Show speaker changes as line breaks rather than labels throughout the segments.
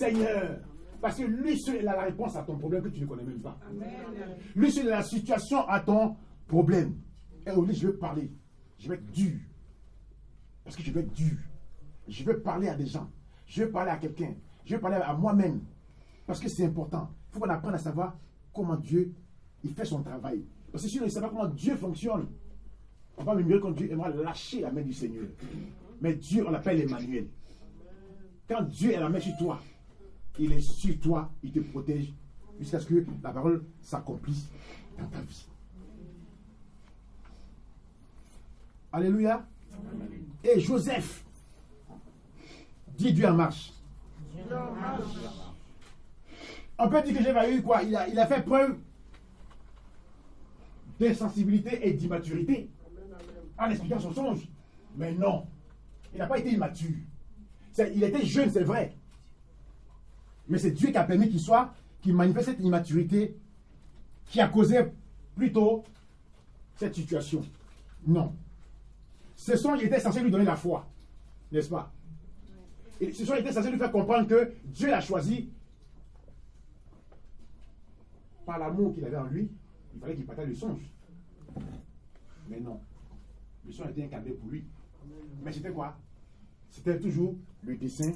Seigneur. Parce que lui seul est la réponse à ton problème que tu ne connais même pas.
Amen.
Lui seul est la situation à ton problème. Et au lieu, je veux parler. Je vais être dur. Parce que je veux être dur. Je veux parler à des gens. Je veux parler à quelqu'un. Je veux parler à moi-même. Parce que c'est important. Il faut qu'on apprenne à savoir comment Dieu il fait son travail. Parce que si on ne sait pas comment Dieu fonctionne, on va murmurer quand Dieu aimerait lâcher la main du Seigneur. Mais Dieu, on l'appelle Emmanuel. Quand Dieu est la main sur toi, il est sur toi, il te protège jusqu'à ce que la parole s'accomplisse dans ta vie. Alléluia. Amen. Et Joseph dit Dieu en marche.
Dieu en marche.
On peut dire que Joseph a eu quoi? Il a fait preuve d'insensibilité et d'immaturité en expliquant son songe. Mais non, il n'a pas été immature. Il était jeune, c'est vrai. Mais c'est Dieu qui a permis qu'il manifeste cette immaturité qui a causé plutôt cette situation. Non. Ce songe était censé lui donner la foi, n'est-ce pas? Et ce songe était censé lui faire comprendre que Dieu l'a choisi par l'amour qu'il avait en lui. Il fallait qu'il partage le songe. Mais non. Le songe était incarné pour lui. Mais c'était quoi? C'était toujours le dessein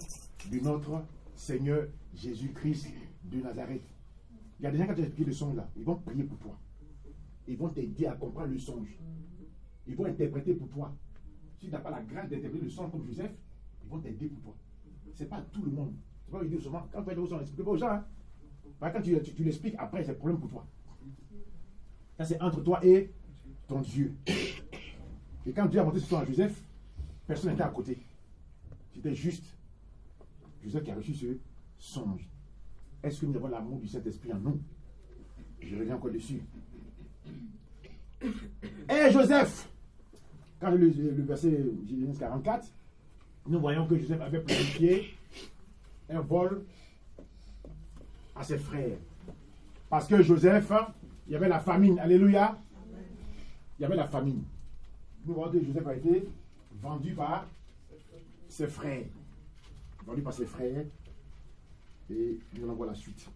de notre Seigneur Jésus-Christ de Nazareth. Il y a des gens, quand tu as expliqué le songe là, ils vont prier pour toi. Ils vont t'aider à comprendre le songe. Ils vont interpréter pour toi. Si tu n'as pas la grâce d'interpréter le songe comme Joseph, ils vont t'aider pour toi. Ce n'est pas tout le monde. C'est pas dire souvent, quand tu fais le songe, n'explique pas aux gens. Hein? Quand tu l'expliques, après, c'est un problème pour toi. Ça, c'est entre toi et ton Dieu. Et quand Dieu a montré ce songe à Joseph, personne n'était à côté. C'était juste Joseph qui a reçu ce songe. Est-ce que nous avons l'amour du Saint-Esprit en nous? Je reviens encore dessus. Et Joseph, quand je lis le verset Genèse 44, nous voyons que Joseph avait planifié un vol à ses frères. Parce que Joseph, il y avait la famine. Alléluia. Il y avait la famine. Nous voyons que Joseph a été vendu par ses frères. Vendu par ses frères. Et nous allons voir la suite.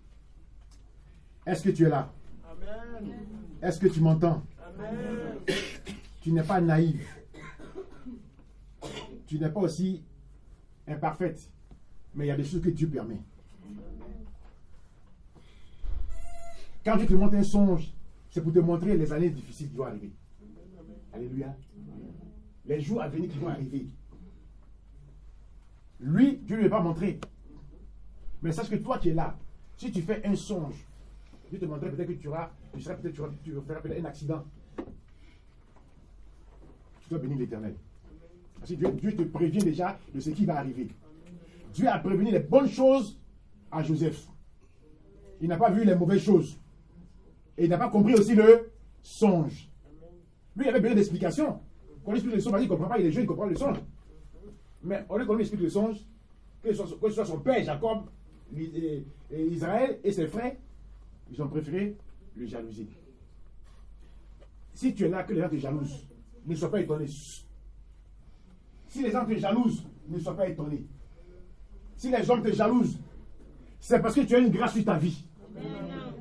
Est-ce que tu es là?
Amen.
Est-ce que tu m'entends?
Amen.
Tu n'es pas naïf. Tu n'es pas aussi imparfaite. Mais il y a des choses que Dieu permet. Quand Dieu te montre un songe, c'est pour te montrer les années difficiles qui vont arriver. Alléluia. Les jours à venir qui vont arriver. Lui, Dieu ne lui a pas montré. Mais sache que toi qui es là, si tu fais un songe, Dieu te montrerait peut-être que tu feras peut-être un accident. Tu dois bénir l'Éternel. Parce que Dieu te prévient déjà de ce qui va arriver. Dieu a prévenu les bonnes choses à Joseph. Il n'a pas vu les mauvaises choses. Et il n'a pas compris aussi le songe. Lui, il avait besoin d'explications. Quand on lui explique le songe, il ne comprend pas, il est jeune, il comprend le songe. Mais au lieu qu'on lui explique le songe, que ce soit son père Jacob, et Israël et ses frères, ils ont préféré le jalouser. Si tu es là, que les gens te jalousent, ne sois pas étonné. Si les gens te jalousent, ne sois pas étonné. Si les hommes te jalousent, c'est parce que tu as une grâce sur ta vie. Amen.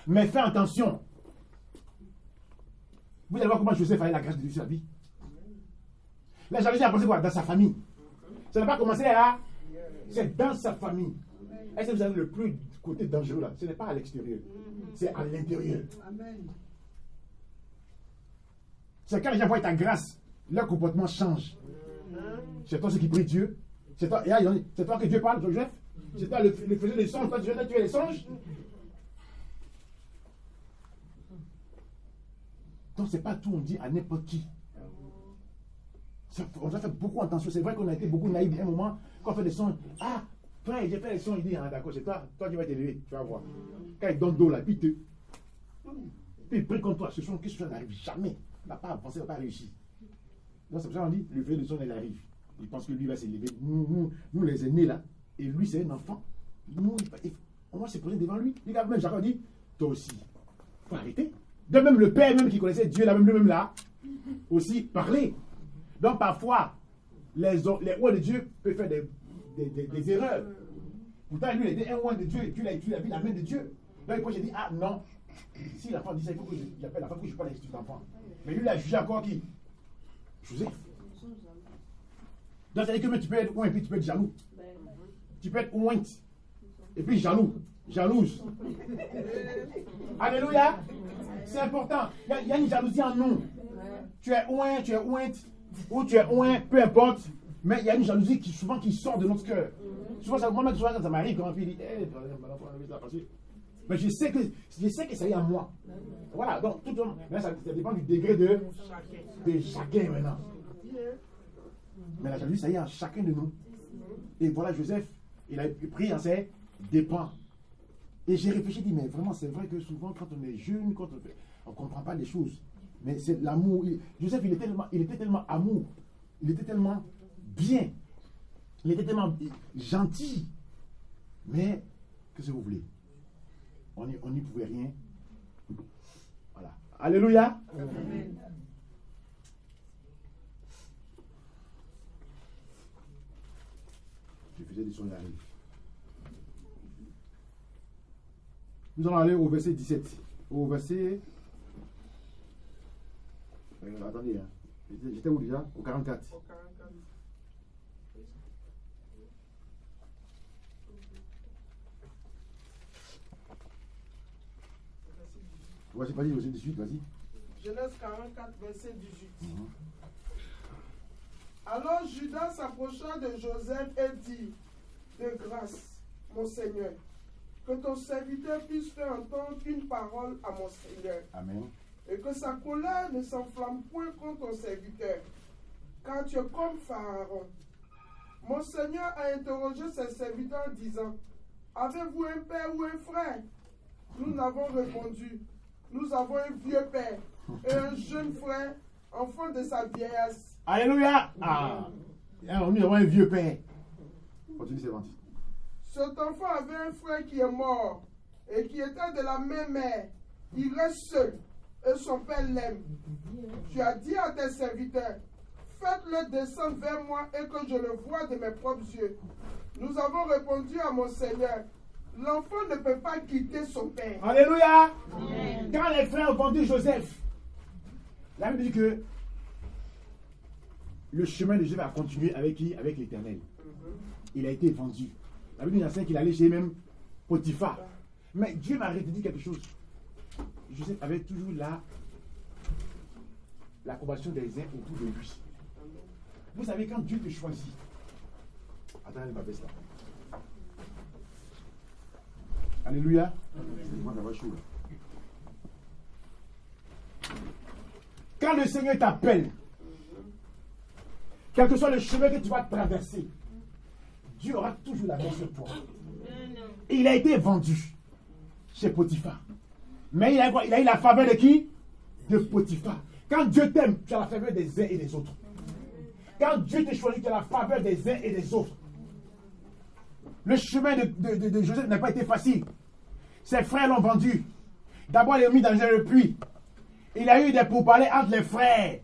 Mais fais attention. Vous allez voir comment Joseph a eu la grâce de Dieu sur sa vie. La jalousie a commencé quoi? Dans sa famille. Ça n'a pas commencé là. C'est dans sa famille. Est-ce que vous avez le plus côté dangereux là? Ce n'est pas à l'extérieur. C'est à l'intérieur. C'est quand les gens voient ta grâce, leur comportement change. C'est toi ceux qui prie Dieu. C'est toi que Dieu parle, Joseph. C'est toi le faiseur des songes. Toi, tu es les songes. Donc, c'est pas tout, on dit à n'importe qui. On doit faire beaucoup attention. C'est vrai qu'on a été beaucoup naïfs à un moment. Quand on fait des songes, ah, frère, j'ai fait des songes. Il dit, ah, d'accord, c'est toi. Toi, tu vas t'élever. Tu vas voir. Quand il donne d'eau là, puis il prie contre toi. Ce son, qu'est-ce que ça n'arrive jamais. Il n'a pas avancé, il n'a pas réussi. Donc, c'est pour ça qu'on dit, le fait de son, il arrive. Il pense que lui va s'élever. Nous, les aînés là, et lui, c'est un enfant. Nous, on va se poser devant lui. Il a même Jacob dit, toi aussi, il faut arrêter. De même le père même qui connaissait Dieu, là, lui-même là, aussi parler. Donc parfois, les rois de Dieu peuvent faire des erreurs. Pourtant, lui, il était un oint de Dieu. Dieu a vu la main de Dieu. Donc, j'ai dit, ah non. Si l'enfant dit ça, il faut que j'appelle la femme, que je parle avec cet enfant. Mais lui, il a jugé encore qui? Joseph. Donc, ça veut dire que tu peux être oint et puis tu peux être jaloux. Tu peux être oint et puis jaloux. Jalouse. Alléluia. C'est important. Il y a une jalousie en nous. Tu es oint, ou tu es oint, peu importe. Mais il y a une jalousie qui souvent qui sort de notre cœur. Souvent, moi-même, ça m'arrive quand il dit, mais je sais que ça y est à moi. Voilà, donc tout le monde, ça dépend du degré de chacun maintenant. Mais la jalousie, ça y est en chacun de nous. Et voilà, Joseph, il a pris en ses dépens. Et j'ai réfléchi, dit, mais vraiment, c'est vrai que souvent, quand on est jeune, on ne comprend pas les choses. Mais c'est l'amour. Joseph, il était tellement amour. Il était tellement bien. Il était tellement gentil. Mais, qu'est-ce que vous voulez? On n'y pouvait rien. Voilà. Alléluia. Amen. Je faisais des sons d'arrive. Nous allons aller au verset 17. Au verset... attendez, hein. J'étais où déjà? Au 44. Au 44. Vas-y, verset 18, vas-y.
Genèse 44, verset 18. Alors Judas s'approcha de Joseph et dit, de grâce, mon Seigneur, que ton serviteur puisse faire entendre une parole à mon Seigneur.
Amen.
Et que sa colère ne s'enflamme point contre ton serviteur, car tu es comme Pharaon. Mon Seigneur a interrogé ses serviteurs disant, avez-vous un père ou un frère? Nous n'avons répondu, nous avons un vieux père et un jeune frère, enfant de sa vieillesse.
Alléluia. Ah. Alors, nous avons un vieux père. Continue, c'est gentil.
Cet enfant avait un frère qui est mort et qui était de la même mère. Il reste seul et son père l'aime. Tu as dit à tes serviteurs, faites-le descendre vers moi et que je le voie de mes propres yeux. Nous avons répondu à mon Seigneur, l'enfant ne peut pas quitter son père.
Alléluia. Amen. Quand les frères ont vendu Joseph, la Bible dit que le chemin de Joseph a continué avec qui? Avec l'Éternel. Il a été vendu. La Bible dit qu'il allait chez même Potiphar. Mais Dieu m'a dit quelque chose. Joseph avait toujours l'approbation des uns autour de lui. Vous savez, quand Dieu te choisit, attendez, ma baisse là. Alléluia. Moi, ça va chaud. Quand le Seigneur t'appelle, quel que soit le chemin que tu vas traverser, Dieu aura toujours la main sur toi. Et il a été vendu chez Potiphar. Mais il a eu la faveur de qui? De Potiphar. Quand Dieu t'aime, tu as la faveur des uns et des autres. Quand Dieu te choisit, tu as la faveur des uns et des autres. Le chemin de Joseph n'a pas été facile. Ses frères l'ont vendu. D'abord, il l'a mis dans un puits. Il a eu des pourparlers entre les frères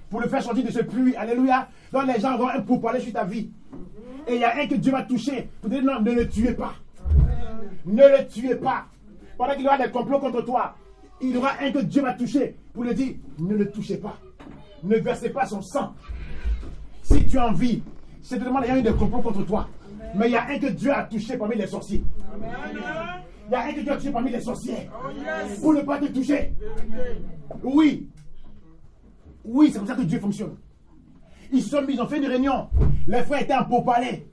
pour le faire sortir de ce puits. Alléluia. Donc les gens auront un pourparler sur ta vie. Et il y a un que Dieu va toucher pour dire non, ne le tuez pas. Ne le tuez pas. Pendant qu'il y aura des complots contre toi, il y aura un que Dieu va toucher pour lui dire ne le touchez pas. Ne versez pas son sang. Si tu en vis, c'est tellement il y a eu des complots contre toi. Mais il y a un que Dieu a touché parmi les sorciers. Il y a un que Dieu a touché parmi les sorcières. Pour ne pas te toucher. Oui. Oui, c'est comme ça que Dieu fonctionne. Ils ont fait une réunion. Les frères étaient en pourparlers.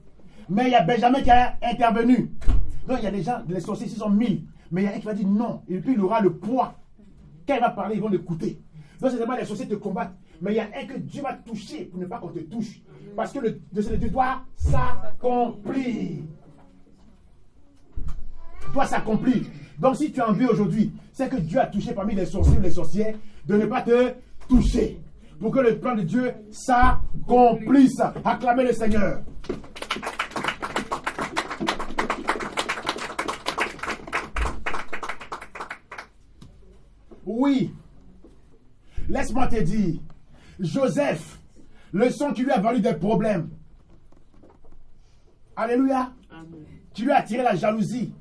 Mais il y a Benjamin qui a intervenu. Donc il y a des gens, les sorciers, ils sont 1000. Mais il y a un qui va dire non. Et puis il aura le poids. Quand il va parler, ils vont l'écouter. Donc c'est vraiment les sorciers te combattent. Mais il y a un que Dieu va toucher pour ne pas qu'on te touche. Parce que le dessein de Dieu doit s'accomplir. Doit s'accomplir. Donc si tu en vis aujourd'hui, c'est que Dieu a touché parmi les sorciers ou les sorcières de ne pas te toucher. Pour que le plan de Dieu s'accomplisse. Acclamez le Seigneur. Oui. Laisse-moi te dire. Joseph, le sang qui lui a valu des problèmes. Alléluia.
Amen.
Tu lui as attiré la jalousie.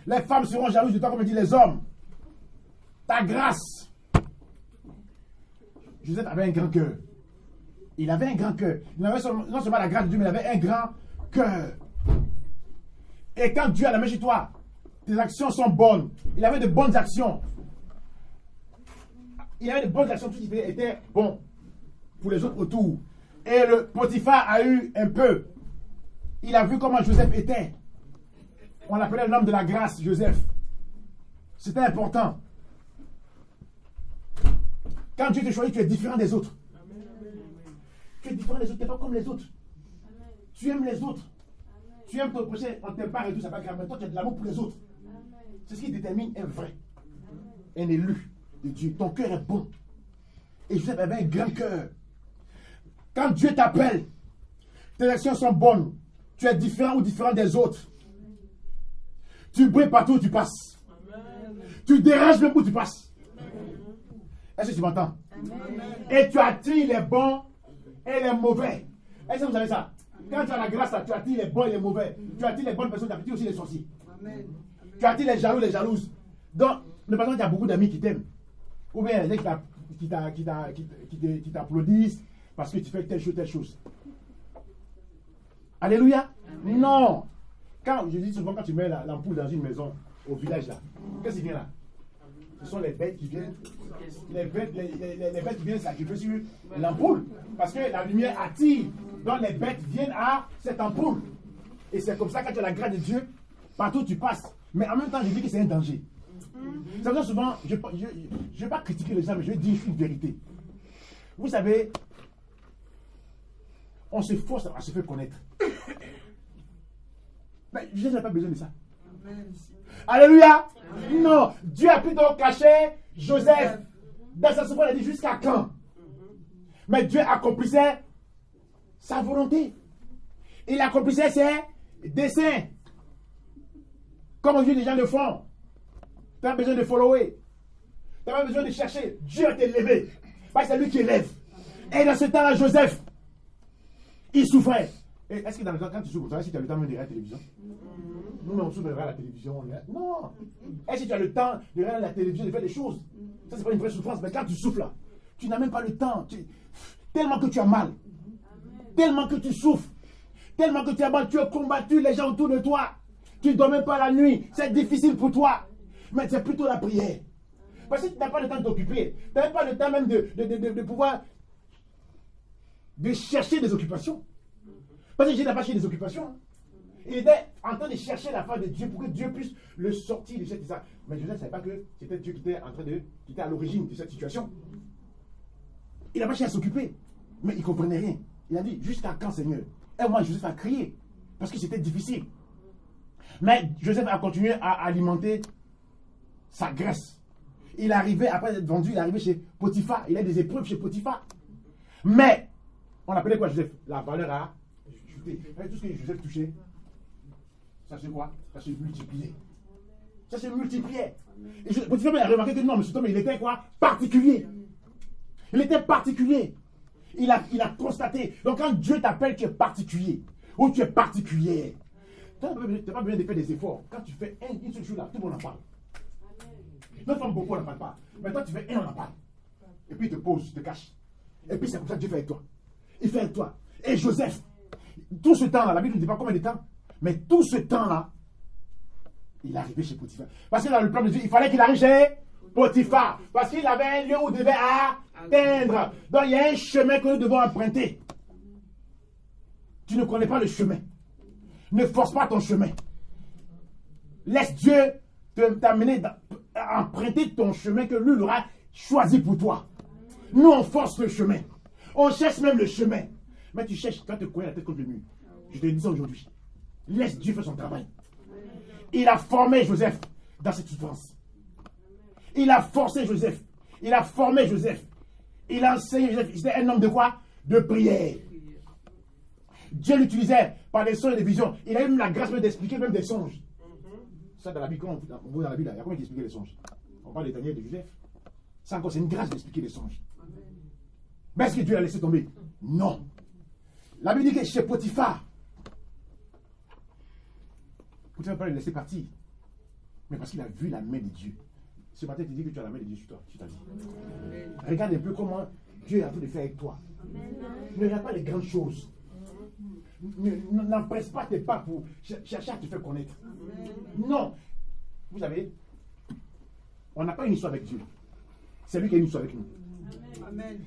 Les femmes seront jalouses de toi comme disent les hommes. Ta grâce. Joseph avait un grand cœur. Il avait un grand cœur. Il avait non seulement la grâce de Dieu, mais il avait un grand cœur. Et quand Dieu a la main chez toi, tes actions sont bonnes. Il avait de bonnes actions. Il avait de bonnes actions. Tout ce qui était bon pour les autres autour. Et le Potiphar a eu un peu. Il a vu comment Joseph était. On l'appelait l'homme de la grâce, Joseph. C'était important. Quand Dieu te choisit, tu es différent des autres. Tu es différent des autres, tu n'es pas comme les autres. Tu aimes les autres. Tu aimes ton prochain, on t'aime pas et tout, ça va grave. Mais toi, tu as de l'amour pour les autres. C'est ce qui détermine un vrai, un élu de Dieu. Ton cœur est bon. Et Joseph avait un grand cœur. Quand Dieu t'appelle, tes actions sont bonnes. Tu es différent ou différent des autres. Tu brilles partout où tu passes. Tu déranges même où tu passes. Est-ce que tu m'entends? Et tu attires les bons et les mauvais. Est-ce que vous savez ça? Quand tu as la grâce, tu attires les bons et les mauvais. Tu attires les bonnes personnes, tu attires aussi les sorciers. Tu attires les jaloux, les jalouses. Donc, ne pas qu'il y a beaucoup d'amis qui t'aiment. Ou bien les gens qui t'applaudissent parce que tu fais telle chose. Alléluia. Amen. Non. Quand je dis souvent, quand tu mets l'ampoule dans une maison, au village là, qu'est-ce qui vient là? Ce sont les bêtes qui viennent. Les bêtes qui viennent sacrifier sur l'ampoule. Parce que la lumière attire. Donc les bêtes viennent à cette ampoule. Et c'est comme ça, quand tu as la grâce de Dieu, partout où tu passes. Mais en même temps, je dis que c'est un danger. Ça veut dire souvent, je ne vais pas critiquer les gens, mais je vais dire une vérité. Vous savez, on se force à se faire connaître. Mais je n'ai pas besoin de ça. Amen. Alléluia. Amen. Non, Dieu a plutôt caché Joseph. Dans sa souffrance, il a dit jusqu'à quand? Mais Dieu accomplissait sa volonté. Il accomplissait ses desseins. Comme aujourd'hui les gens le font. Tu n'as pas besoin de follower. Tu n'as pas besoin de chercher. Dieu t'a élevé. Parce que c'est lui qui élève. Et dans ce temps-là, Joseph, il souffrait. Et est-ce que dans le temps, quand tu souffres, tu sais si tu as le temps de regarder la télévision? Nous, on souffre de regarder la télévision. Non. Est-ce que tu as le temps de regarder la télévision, de faire des choses? Ça, c'est pas une vraie souffrance. Mais quand tu souffres là, tu n'as même pas le temps. Tellement que tu as mal. Tellement que tu souffres. Tellement que tu as mal. Tu as combattu les gens autour de toi. Tu ne dors même pas la nuit. C'est difficile pour toi. Mais c'est plutôt la prière. Parce que tu n'as pas le temps de t'occuper. Tu n'as même pas le temps même de pouvoir de chercher des occupations. Parce que Jésus n'a pas cherché des occupations. Il était en train de chercher la face de Dieu pour que Dieu puisse le sortir de cette histoire. Mais Joseph ne savait pas que c'était Dieu qui était à l'origine de cette situation. Il n'a pas cherché à s'occuper. Mais il ne comprenait rien. Il a dit, jusqu'à quand, Seigneur? Et moi, Joseph a crié. Parce que c'était difficile. Mais Joseph a continué à alimenter sa graisse. Il est arrivé, après être vendu, il est arrivé chez Potiphar. Il a des épreuves chez Potiphar. Mais, on appelait quoi Joseph? La valeur a chuté. Tout ce que Joseph touchait, ça se quoi? Ça se multipliait. Ça se multipliait. Et Potiphar a remarqué que non, mais cet homme, il était quoi? Particulier. Il était particulier. Il a constaté. Donc quand Dieu t'appelle, tu es particulier. Ou tu es particulière. Tu n'as pas besoin de faire des efforts. Quand tu fais une seule chose là, tout le monde en parle. Notre femme, beaucoup, on n'en parle pas. Mais toi, tu fais un, on en parle. Et puis il te pose, il te cache. Et puis c'est comme ça que Dieu fait avec toi. Il fait avec toi. Et Joseph, tout ce temps-là, la Bible ne dit pas combien de temps, mais tout ce temps-là, il est arrivé chez Potiphar. Parce que dans le plan de Dieu, il fallait qu'il arrive chez Potiphar. Parce qu'il avait un lieu où il devait atteindre. Donc il y a un chemin que nous devons emprunter. Tu ne connais pas le chemin. Ne force pas ton chemin. Laisse Dieu t'amener à emprunter ton chemin que lui aura choisi pour toi. Nous, on force le chemin. On cherche même le chemin. Mais tu cherches, quand tu connais la tête contre le mur. Je te dis ça aujourd'hui. Laisse Dieu faire son travail. Il a formé Joseph dans cette souffrance. Il a forcé Joseph. Il a formé Joseph. Il a enseigné Joseph. C'était un homme de quoi? De prière. Dieu l'utilisait par des songes et des visions. Il a eu même la grâce d'expliquer même des songes. Ça, dans la Bible, quand on voit dans la Bible, il y a combien qui expliquait les songes? On parle des Daniel et de Joseph. Ça encore, c'est une grâce d'expliquer les songes. Mais est-ce que Dieu l'a laissé tomber? Non. La Bible dit que chez Potiphar, Potiphar ne peut pas le laisser partir. Mais parce qu'il a vu la main de Dieu. Ce matin, tu dis que tu as la main de Dieu sur toi, sur ta vie. Regarde un peu comment Dieu est en train de faire avec toi. Ne regarde pas les grandes choses. N'empresse pas tes pas pour chercher à te faire connaître. Non. Vous savez, on n'a pas une histoire avec Dieu. C'est lui qui a une histoire avec nous.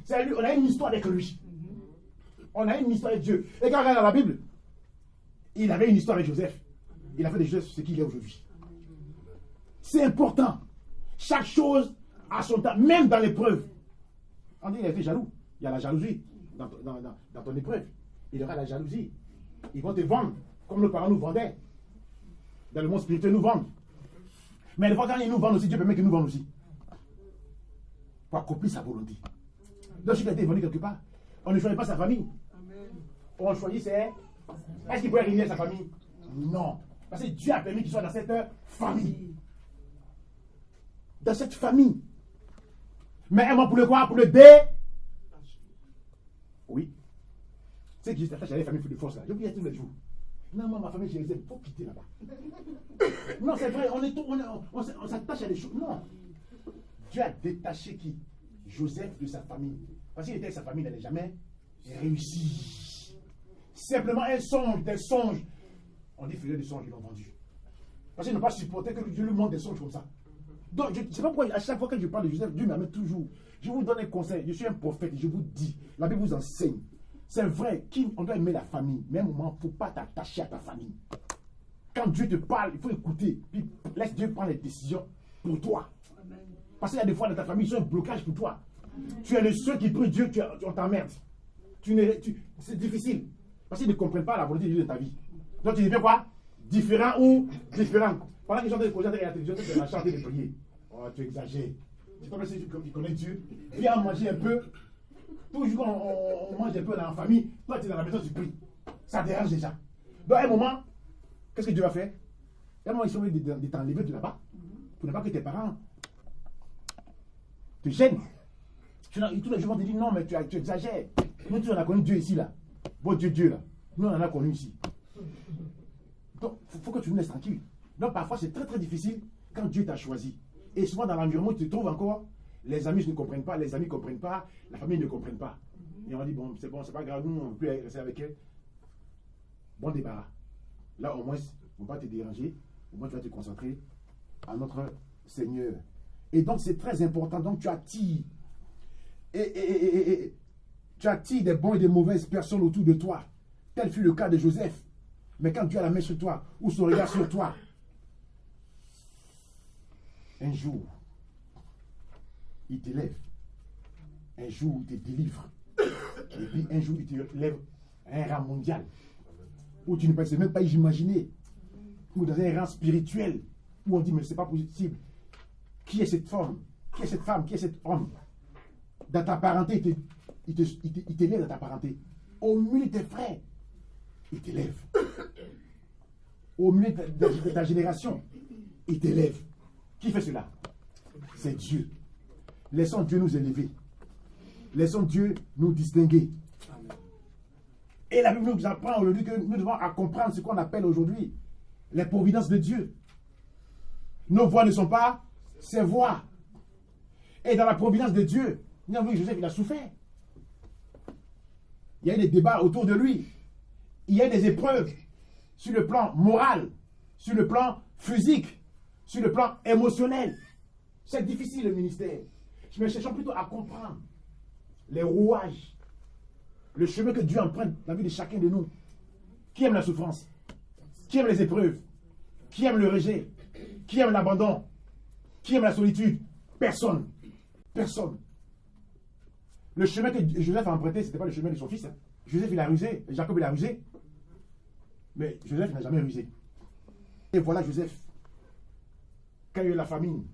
C'est lui, on a une histoire avec lui. On a une histoire avec Dieu. Et quand on regarde dans la Bible, il avait une histoire avec Joseph. Il a fait de Joseph ce qu'il est aujourd'hui. C'est important. Chaque chose a son temps, même dans l'épreuve. On dit qu'il a été jaloux. Il y a la jalousie dans ton épreuve. Il y aura la jalousie. Ils vont te vendre comme nos parents nous vendaient. Dans le monde spirituel, nous vendent. Mais des fois, quand ils nous vendent aussi, Dieu permet qu'ils nous vendent aussi. Pour accomplir sa volonté. Donc, si tu as été vendu quelque part, on ne choisit pas sa famille. On choisit, est-ce qu'il pourrait réunir sa famille? Non. Parce que Dieu a permis qu'il soit dans cette famille. Dans cette famille. Mais un mot pour le quoi? Pour le dé. Oui. C'est que je t'attache à la famille de force là. J'oublie tous les jours. Non, moi, ma famille, je les aime. Il faut quitter là-bas. Non, c'est vrai, on s'attache à des choses. Non. Dieu a détaché qui? Joseph de sa famille. Parce qu'il était avec sa famille, il n'allait jamais réussir. Simplement un songe, des songes. On dit faisait des songes, ils l'ont vendu. Parce qu'ils n'ont pas supporté que Dieu lui montre des songes comme ça. Donc, je ne sais pas pourquoi, à chaque fois que je parle de Joseph, Dieu m'amène toujours. Je vous donne un conseil. Je suis un prophète et je vous dis, la Bible vous enseigne. C'est vrai, on doit aimer la famille. Mais à un moment, il ne faut pas t'attacher à ta famille. Quand Dieu te parle, il faut écouter. Puis laisse Dieu prendre les décisions pour toi. Parce qu'il y a des fois dans ta famille, ils sont un blocage pour toi. Tu es le seul qui prie Dieu, on t'emmerde. C'est difficile. Parce qu'ils ne comprennent pas la volonté de Dieu de ta vie. Donc tu dis bien quoi? Différent ou différent. Pendant qu'ils sont en train de causer avec la télévision, tu vas chanter de prier. Oh, tu exagères. C'est pas si tu connais Dieu. Viens manger un peu. Toujours on mange un peu dans la famille. Toi, tu es dans la maison, tu pries. Ça dérange déjà. Donc, à un moment, qu'est-ce que Dieu va faire? À un moment, ils sont obligés de t'enlever de là-bas. Pour ne pas que tes parents te gênent. Tous les jours, vont te dire non, mais tu exagères. Nous, tu en as connu Dieu ici, là. Bon Dieu, là. Nous, on en a connu ici. Donc, il faut que tu nous laisses tranquille. Donc, parfois, c'est très, très difficile quand Dieu t'a choisi. Et souvent, dans l'environnement, tu te trouves encore, les amis ne comprennent pas, les amis ne comprennent pas, la famille ne comprenne pas. Et on dit, bon, c'est pas grave, nous, on ne peut plus rester avec elle. Bon débarras. Là, au moins, on ne va pas te déranger. Au moins, tu vas te concentrer à notre Seigneur. Et donc, c'est très important. Donc, tu attires. Tu attires des bonnes et des mauvaises personnes autour de toi. Tel fut le cas de Joseph. Mais quand Dieu a la main sur toi, ou son regard sur toi, un jour, il t'élève. Un jour, il te délivre. Et puis un jour, il te lève à un rang mondial. Où tu ne peux même pas imaginer. Ou dans un rang spirituel. Où on dit, mais ce n'est pas possible. Qui est cette femme? Qui est cette femme? Qui est cet homme? Dans ta parenté, il t'élève dans ta parenté. Au milieu de tes frères, il t'élève. Au milieu de ta génération, il t'élève. Qui fait cela? C'est Dieu. Laissons Dieu nous élever. Laissons Dieu nous distinguer. Et la Bible nous apprend aujourd'hui que nous devons comprendre ce qu'on appelle aujourd'hui les providences de Dieu. Nos voix ne sont pas ses voix. Et dans la providence de Dieu, nous avons vu Joseph, il a souffert. Il y a eu des débats autour de lui. Il y a eu des épreuves sur le plan moral, sur le plan physique, sur le plan émotionnel. C'est difficile le ministère. Mais cherchons plutôt à comprendre les rouages, le chemin que Dieu emprunte dans la vie de chacun de nous. Qui aime la souffrance? Qui aime les épreuves? Qui aime le rejet? Qui aime l'abandon? Qui aime la solitude? Personne. Personne. Le chemin que Joseph a emprunté, ce n'était pas le chemin de son fils. Joseph, il a rusé. Jacob, il a rusé. Mais Joseph n'a jamais rusé. Et voilà Joseph. Quand il y a eu la famine,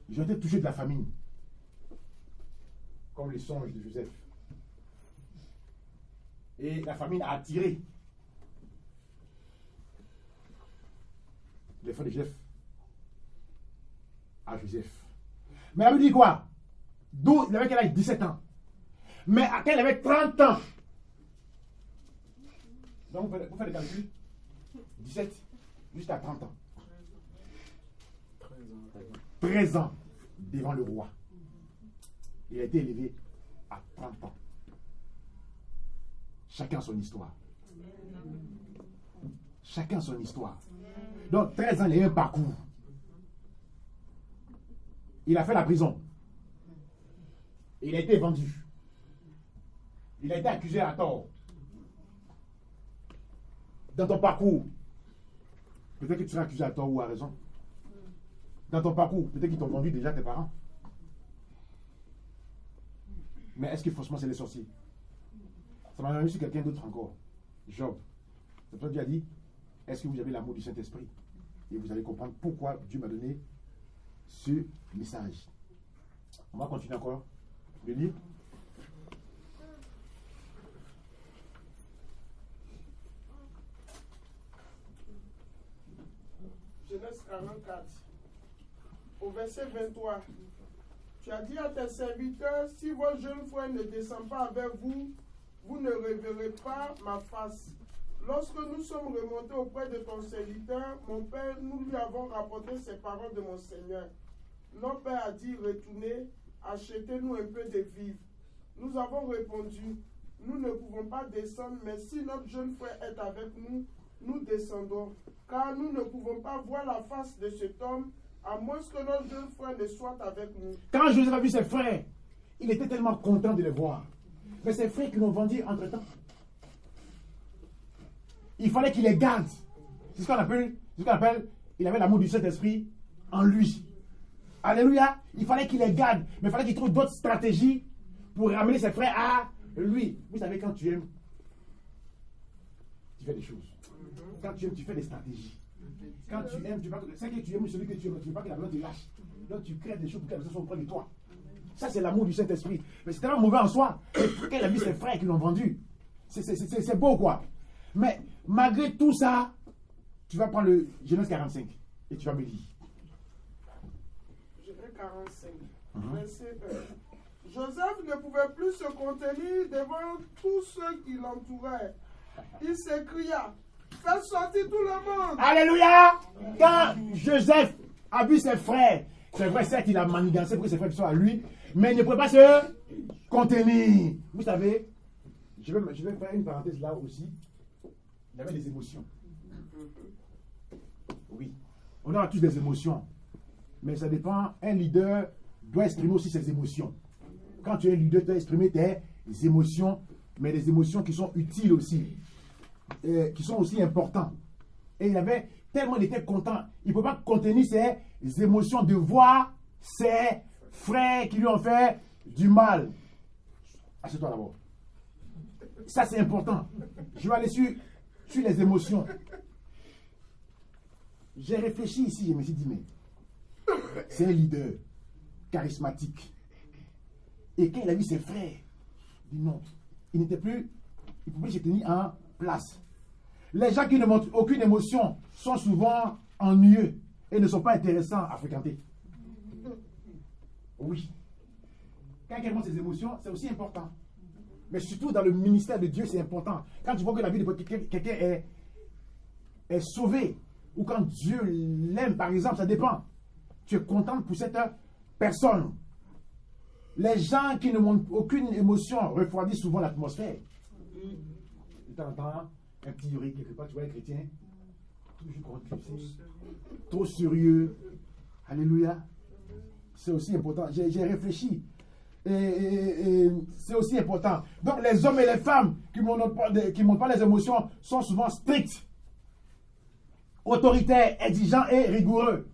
ils ont été touchés de la famine. Comme les songes de Joseph. Et la famine a attiré les frères de Joseph à Joseph. Mais elle me dit quoi? D'où il avait quel âge? 17 ans. Mais à quel il avait 30 ans. Donc vous faites le calcul. 17 jusqu'à 30 ans. 13 ans devant le roi. Il a été élevé à 30 ans. Chacun son histoire. Chacun son histoire. Donc 13 ans, il a eu un parcours. Il a fait la prison. Il a été vendu. Il a été accusé à tort. Dans ton parcours, peut-être que tu seras accusé à tort ou à raison. Dans ton parcours, peut-être qu'ils t'ont vendu déjà tes parents. Mais est-ce que forcément c'est les sorciers? Ça m'a même sur quelqu'un d'autre encore. Job. C'est toi qui Dieu a dit, est-ce que vous avez l'amour du Saint-Esprit? Et vous allez comprendre pourquoi Dieu m'a donné ce message. On va continuer encore. Le livre.
Genèse 44, au verset 23. Tu as dit à tes serviteurs, si vos jeunes frères ne descendent pas avec vous, vous ne reverrez pas ma face. Lorsque nous sommes remontés auprès de ton serviteur, mon père, nous lui avons rapporté ces paroles de mon Seigneur. Notre père a dit, retournez, achetez-nous un peu de vivres. Nous avons répondu, nous ne pouvons pas descendre, mais si notre jeune frère est avec nous, nous descendons. Car nous ne pouvons pas voir la face de cet homme, à moins que notre jeune frère ne soit avec nous.
Quand Joseph a vu ses frères, il était tellement content de les voir. Mais ses frères qui l'ont vendu entre-temps, il fallait qu'il les garde. C'est ce qu'on appelle, il avait l'amour du Saint-Esprit en lui. Alléluia. Il fallait qu'il les garde. Mais il fallait qu'il trouve d'autres stratégies pour ramener ses frères à lui. Vous savez, quand tu aimes, tu fais des choses. Quand tu aimes, tu fais des stratégies. Quand tu aimes, c'est que tu aimes celui que tu aimes. Tu ne veux pas que la personne te lâche. Donc tu crées des choses pour que la personne soit auprès de toi. Ça, c'est l'amour du Saint-Esprit. Mais c'est tellement mauvais en soi. Quand il a vu ses frères qui l'ont vendu, c'est beau, quoi. Mais malgré tout ça, tu vas prendre le Genèse 45 et tu vas me lire.
Genèse 45, verset 1. Joseph ne pouvait plus se contenir devant tous ceux qui l'entouraient. Il s'écria, faites sortir tout le monde.
Alléluia. Quand Joseph a vu ses frères, c'est vrai, certes, il a manigancé pour que ses frères soient à lui, mais il ne pouvait pas se contenir. Vous savez, je vais faire une parenthèse là aussi. Il y avait des émotions. Oui. On a tous des émotions. Mais ça dépend. Un leader doit exprimer aussi ses émotions. Quand tu es un leader, tu dois exprimer tes émotions, mais des émotions qui sont utiles aussi. Qui sont aussi importantes. Et il avait tellement été content. Il ne peut pas contenir ses émotions de voir ses frères qui lui ont fait du mal. Assieds-toi d'abord. Ça, c'est important. Je vais aller sur les émotions. J'ai réfléchi ici, je me suis dit, mais c'est un leader charismatique. Et quand il a vu ses frères, il dit non, il n'était plus, il pouvait se tenir en place. Les gens qui ne montrent aucune émotion sont souvent ennuyeux et ne sont pas intéressants à fréquenter. Oui. Quand quelqu'un montre ses émotions, c'est aussi important. Mais surtout dans le ministère de Dieu, c'est important. Quand tu vois que la vie de quelqu'un est sauvée, ou quand Dieu l'aime, par exemple, ça dépend. Tu es content pour cette personne. Les gens qui ne montrent aucune émotion refroidissent souvent l'atmosphère. De temps en temps, un petit yurik quelque part, tu vois les chrétiens, toujours contribués, trop sérieux. Alléluia. C'est aussi important. J'ai réfléchi. Et c'est aussi important. Donc les hommes et les femmes qui ne montrent pas les émotions sont souvent stricts, autoritaires, exigeants et rigoureux.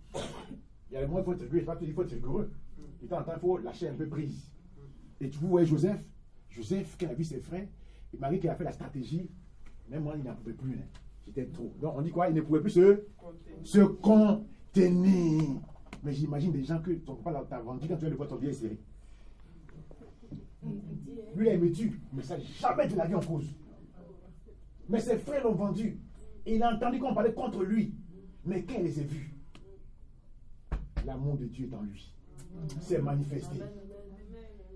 Il y a des moments où il faut être rigoureux. De temps en temps, il faut lâcher un peu prise. Et tu vois Joseph, quand il a vu ses frères, il m'a dit qu'il a fait la stratégie, même moi il n'en pouvait plus. Hein. C'était trop. Donc on dit quoi? Il ne pouvait plus se contenir. Mais j'imagine des gens que ton papa t'a vendu quand tu vas le voir ton vieil série. Lui là il me tue, mais ça jamais de la vie en cause. Mais ses frères l'ont vendu. Et il a entendu qu'on parlait contre lui. Mais quand il les a vus, l'amour de Dieu est en lui. C'est manifesté.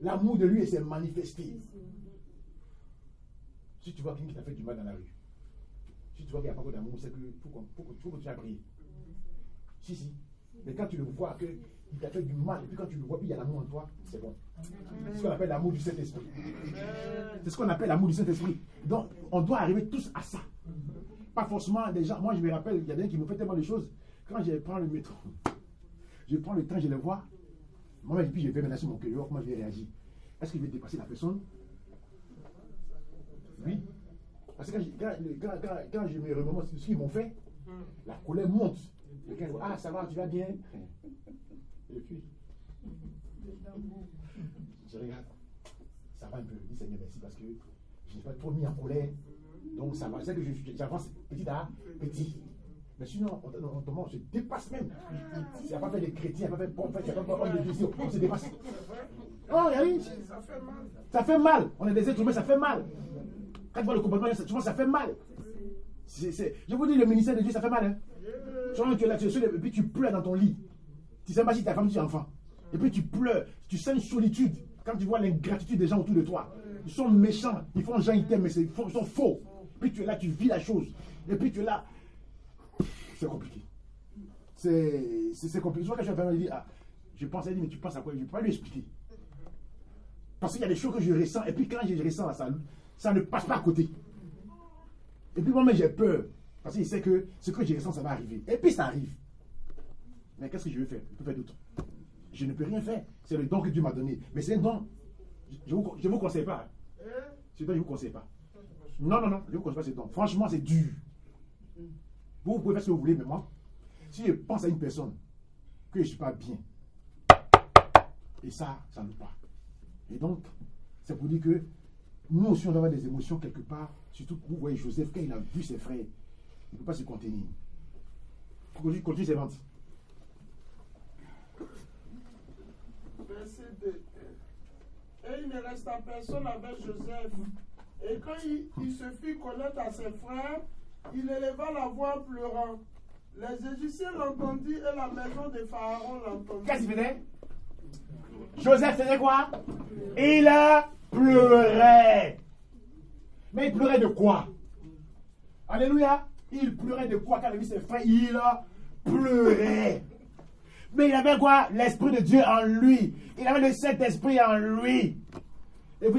L'amour de lui s'est manifesté. Si tu vois quelqu'un qui t'a fait du mal dans la rue, si tu vois qu'il n'y a pas beaucoup d'amour, c'est qu'il faut que tu as prié. Si. Mais quand tu le vois qu'il t'a fait du mal, et puis quand tu le vois, puis il y a l'amour en toi, c'est bon. C'est ce qu'on appelle l'amour du Saint-Esprit. C'est ce qu'on appelle l'amour du Saint-Esprit. Donc, on doit arriver tous à ça. Pas forcément des gens. Moi, je me rappelle, il y a des gens qui me font tellement de choses. Quand je prends le métro, je prends le train, je les vois. Moi, et puis je vais maintenant sur mon cœur, comment je vais réagir? Est-ce que je vais dépasser la personne? Oui. Parce que quand je me remémore ce qu'ils m'ont fait, la colère monte. Ah, ça va, tu vas bien? Et puis, je regarde. Ça va un peu. Je dis Seigneur, merci parce que je n'ai pas trop mis en colère. Donc ça va. C'est que j'avance petit à petit. Mais sinon, on se dépasse même. Il n'y a pas fait des chrétiens, il n'y a pas fait prophète, il n'y a pas fait de vision. On se dépasse. Oh, oui. Ça fait mal. On est des êtres humains, ça fait mal. Quand tu vois le comportement, tu vois, ça fait mal. Je vous dis, le ministère de Dieu, ça fait mal. Hein? Tu es là, tu es seul, et puis tu pleures dans ton lit. Tu ne sais pas si ta femme, tu es enfant. Et puis tu pleures, tu sens une solitude. Quand tu vois l'ingratitude des gens autour de toi. Ils sont méchants, ils font gens, ils t'aiment, mais ils sont faux. Puis tu es là, tu vis la chose. Et puis tu es là. C'est compliqué. C'est compliqué. Souvent, quand je suis en famille, je pense à lui, mais tu penses à quoi? Je ne peux pas lui expliquer. Parce qu'il y a des choses que je ressens, et puis quand je ressens ça ne passe pas à côté. Et puis moi-même, j'ai peur. Parce qu'il sait que ce que je ressens, ça va arriver. Et puis ça arrive. Mais qu'est-ce que je vais faire? Je peux faire d'autre. Je ne peux rien faire. C'est le don que Dieu m'a donné. Mais c'est un don. Je ne vous conseille pas. C'est don, je ne vous conseille pas. Non, je ne vous conseille pas ce don. Franchement, c'est dur. Vous pouvez faire ce que vous voulez, mais moi, si je pense à une personne que je ne suis pas bien, et ça ne va pas. Et donc, c'est pour dire que nous aussi, on doit avoir des émotions quelque part. Surtout que vous voyez Joseph, quand il a vu ses frères, il ne peut pas se contenir. Continue ses ventes.
Verset 2. Et il ne resta personne avec Joseph. Et quand il se fit connaître à ses frères, il éleva la voix en pleurant. Les Égyptiens l'entendirent et la maison de Pharaon l'entendit.
Qu'est-ce qu'il faisait? Joseph faisait quoi? Il pleurait. Mais il pleurait de quoi? Alléluia. Il pleurait de quoi? Quand il a vu ses frères, il pleurait. Mais il avait quoi? L'Esprit de Dieu en lui. Il avait le Saint-Esprit en lui. Et vous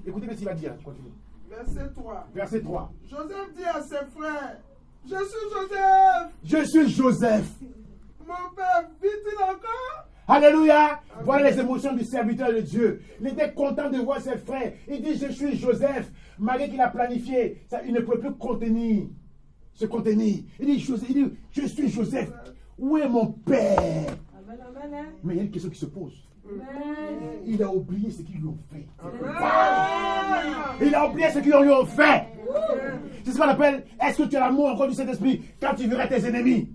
écoutez ce qu'il va dire. Continue.
Verset 3.
Verset 3.
Joseph dit à ses frères, je suis Joseph.
Je suis Joseph.
Mon père vit-il encore?
Alléluia. Voilà les émotions du serviteur de Dieu. Il était content de voir ses frères. Il dit, je suis Joseph. Malgré qu'il a planifié, ça, il ne peut plus se contenir. Il dit, je suis Joseph. Où est mon père? Mais il y a une question qui se pose. Il a oublié ce qu'ils lui ont fait. Il a oublié ce qu'ils lui ont fait. C'est ce qu'on appelle, est-ce que tu as l'amour encore du Saint-Esprit quand tu verras tes ennemis?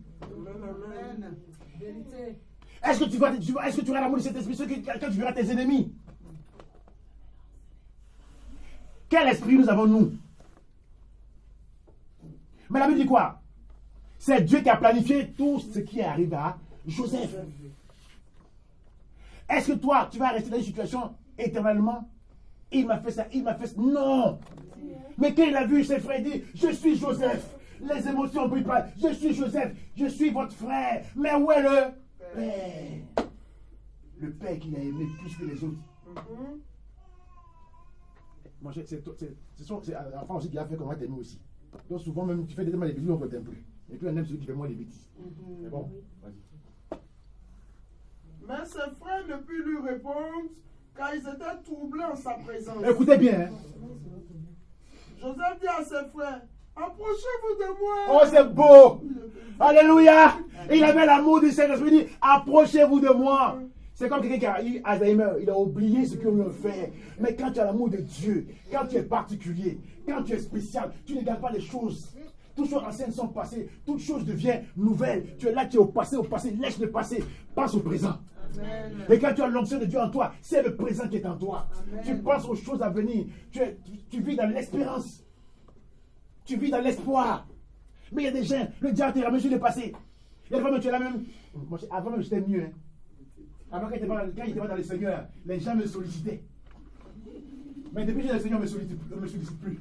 Est-ce que tu auras l'amour du Saint-Esprit quand tu verras tes ennemis? Quel esprit nous avons-nous? Mais la Bible dit quoi? C'est Dieu qui a planifié tout ce qui arrive à Joseph. Est-ce que toi, tu vas rester dans une situation éternellement? Il m'a fait ça, il m'a fait ça. Non! Mais quand il a vu ses frères, il dit, je suis Joseph. Les émotions ne brillent pas. Je suis Joseph, je suis votre frère. Mais où est le Père? Le Père qu'il a aimé plus que les autres. Moi, c'est l'enfant aussi qui a fait qu'on va t'aimer aussi. Donc souvent, même tu fais des bêtises, on ne t'aime plus. Et puis on aime celui qui fait moins des bêtises. Mais bon, vas-y.
Mais ses frères ne purent lui répondre, car ils étaient troublés en sa présence.
Écoutez bien. Hein?
Joseph dit à ses frères, approchez-vous de moi.
Oh, c'est beau. Alléluia. Il avait l'amour du Saint-Esprit. Il dit, approchez-vous de moi. C'est comme quelqu'un qui a eu Alzheimer. Il a oublié ce qu'on lui a fait. Mais quand tu as l'amour de Dieu, quand tu es particulier, quand tu es spécial, tu ne gardes pas les choses. Toutes choses anciennes sont passées. Toutes choses deviennent nouvelles. Tu es là, tu es au passé. Laisse le passé. Pense au présent. Amen. Et quand tu as l'onction de Dieu en toi, c'est le présent qui est en toi. Amen. Tu penses aux choses à venir. Tu vis dans l'espérance. Tu vis dans l'espoir. Mais il y a des gens, le diable te ramène sur le passé. Il y a des fois, tu es là même. Avant même, j'étais mieux. Hein. Avant, quand il était pas dans le Seigneur, les gens me sollicitaient. Mais depuis que j'ai le Seigneur, on ne me sollicite plus.